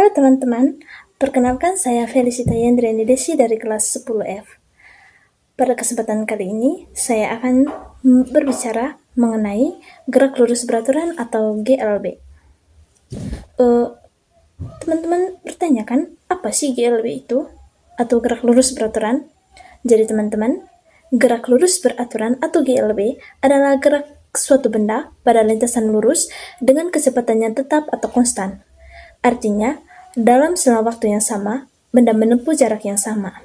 Halo teman-teman, perkenalkan saya Felicita Yendriani Desi dari kelas 10F. Pada kesempatan kali ini, saya akan berbicara mengenai gerak lurus beraturan atau GLB. Teman-teman bertanya kan, apa sih GLB itu? Atau gerak lurus beraturan? Jadi teman-teman, gerak lurus beraturan atau GLB adalah gerak suatu benda pada lintasan lurus dengan kecepatan yang tetap atau konstan. Artinya, dalam selang waktu yang sama, benda menempuh jarak yang sama.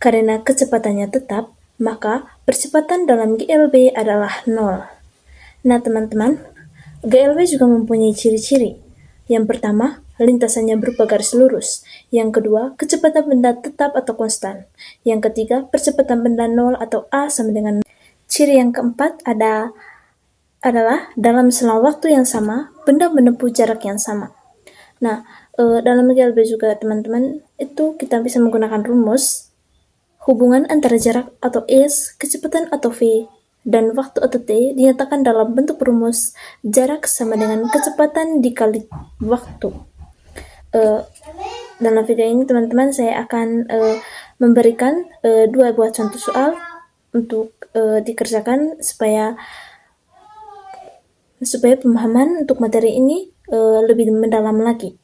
Karena kecepatannya tetap, maka percepatan dalam GLB adalah 0. Nah teman-teman, GLB juga mempunyai ciri-ciri. Yang pertama, lintasannya berupa garis lurus. Yang kedua, kecepatan benda tetap atau konstan. Yang ketiga, percepatan benda 0 atau A sama dengan 0. Ciri yang keempat adalah dalam selang waktu yang sama, benda menempuh jarak yang sama. Nah, dalam GLB juga teman-teman, itu kita bisa menggunakan rumus hubungan antara jarak atau S, kecepatan atau V, dan waktu atau T dinyatakan dalam bentuk rumus jarak sama dengan kecepatan dikali waktu. Dalam video ini teman-teman saya akan memberikan 2 buah contoh soal untuk dikerjakan supaya pemahaman untuk materi ini lebih mendalam lagi.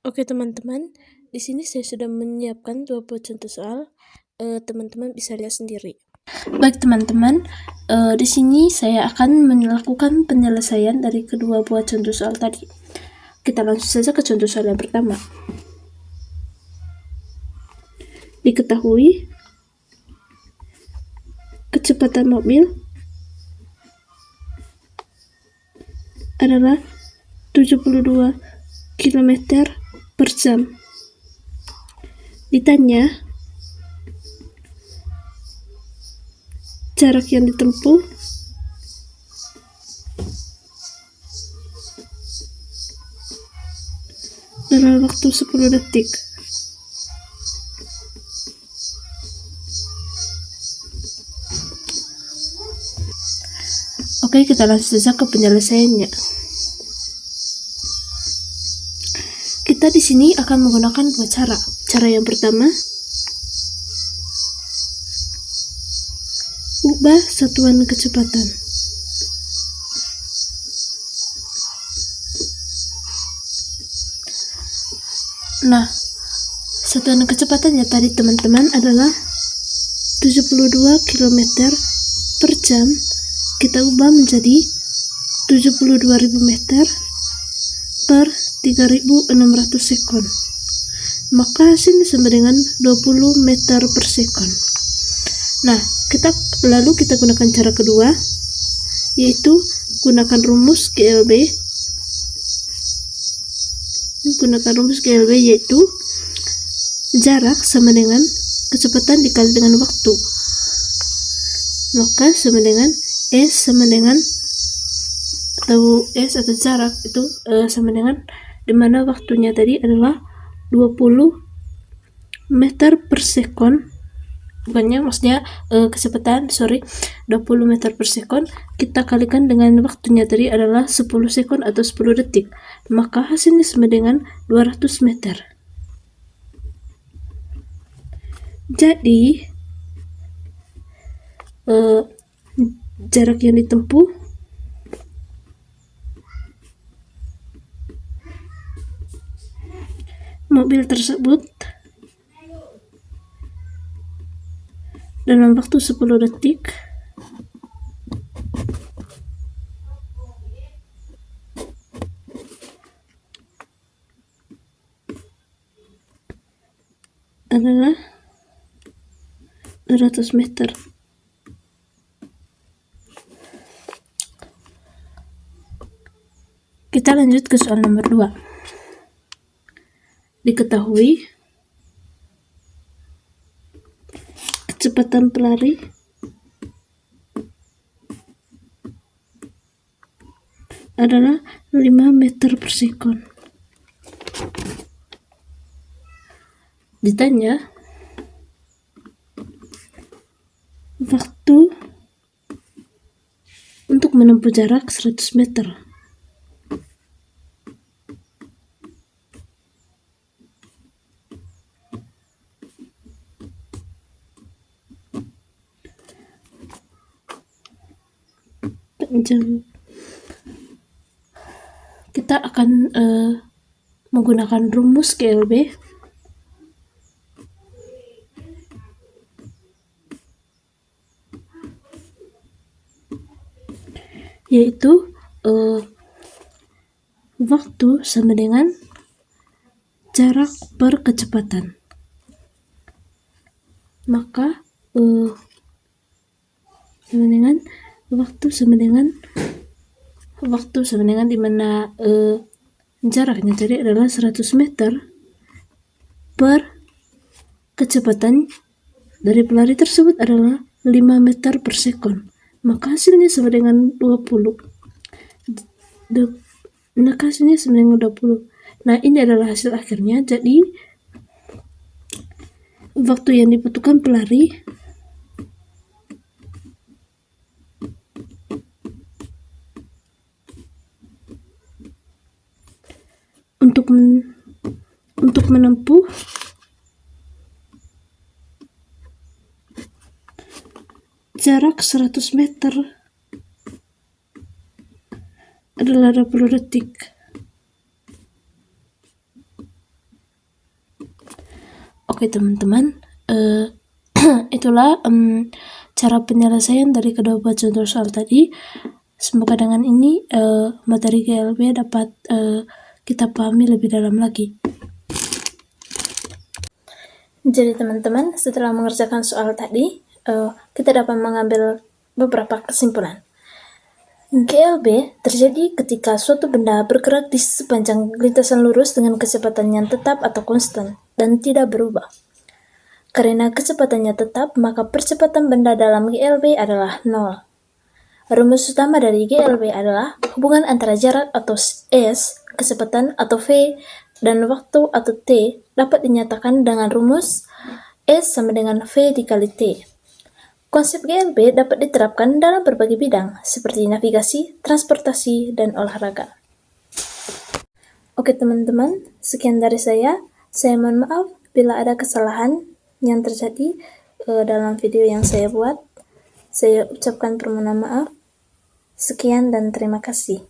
Oke teman-teman, di sini saya sudah menyiapkan 2 buah contoh soal. Teman-teman bisa lihat sendiri. Baik teman-teman, di sini saya akan melakukan penyelesaian dari kedua buah contoh soal tadi. Kita langsung saja ke contoh soal yang pertama. Diketahui kecepatan mobil adalah 72 km per jam. Ditanya jarak yang ditempuh dalam waktu 10 detik. Oke, kita langsung saja ke penyelesaiannya. Kita di sini akan menggunakan 2 cara. Cara yang pertama, ubah satuan kecepatan. Nah, satuan kecepatannya tadi teman-teman adalah 72 km per jam. Kita ubah menjadi 72.000 meter per 3.600 sekon. Maka hasilnya sama dengan 20 meter per sekon. Nah, lalu kita gunakan cara kedua, yaitu gunakan rumus GLB. Gunakan rumus GLB yaitu jarak sama dengan kecepatan dikali dengan waktu. Maka sama dengan S sama dengan, atau S atau jarak itu sama dengan, dimana waktunya tadi adalah 20 meter per sekon, maksudnya kecepatan 20 meter per sekon, kita kalikan dengan waktunya tadi adalah 10 sekon atau 10 detik, maka hasilnya sama dengan 200 meter. Jadi jarak yang ditempuh mobil tersebut dalam waktu 10 detik adalah 200 meter. Kita lanjut ke soal nomor 2. Diketahui kecepatan pelari adalah 5 meter per sekon. Ditanya waktu untuk menempuh jarak 100 meter. kita akan menggunakan rumus GLB, yaitu waktu sama dengan jarak per kecepatan. Maka waktu sama dengan dimana jaraknya jadi adalah 100 meter per kecepatan dari pelari tersebut adalah 5 meter per sekon. Maka hasilnya sama dengan 20. Hasilnya sama dengan 20. Nah, ini adalah hasil akhirnya. Jadi waktu yang dibutuhkan pelari untuk menempuh jarak 100 meter adalah 20 detik. Oke teman-teman, itulah cara penyelesaian dari kedua buah contoh soal tadi. Semoga dengan ini materi GLB dapat kita pahami lebih dalam lagi. Jadi teman-teman, setelah mengerjakan soal tadi, kita dapat mengambil beberapa kesimpulan. GLB terjadi ketika suatu benda bergerak di sepanjang lintasan lurus dengan kecepatan yang tetap atau konstan dan tidak berubah. Karena kecepatannya tetap, maka percepatan benda dalam GLB adalah 0. Rumus utama dari GLB adalah hubungan antara jarak atau S, kecepatan atau V, dan waktu atau T dapat dinyatakan dengan rumus S sama dengan V dikali T. Konsep GLB dapat diterapkan dalam berbagai bidang, seperti navigasi, transportasi, dan olahraga. Oke teman-teman, sekian dari saya. Saya mohon maaf bila ada kesalahan yang terjadi dalam video yang saya buat. Saya ucapkan permohonan maaf. Sekian dan terima kasih.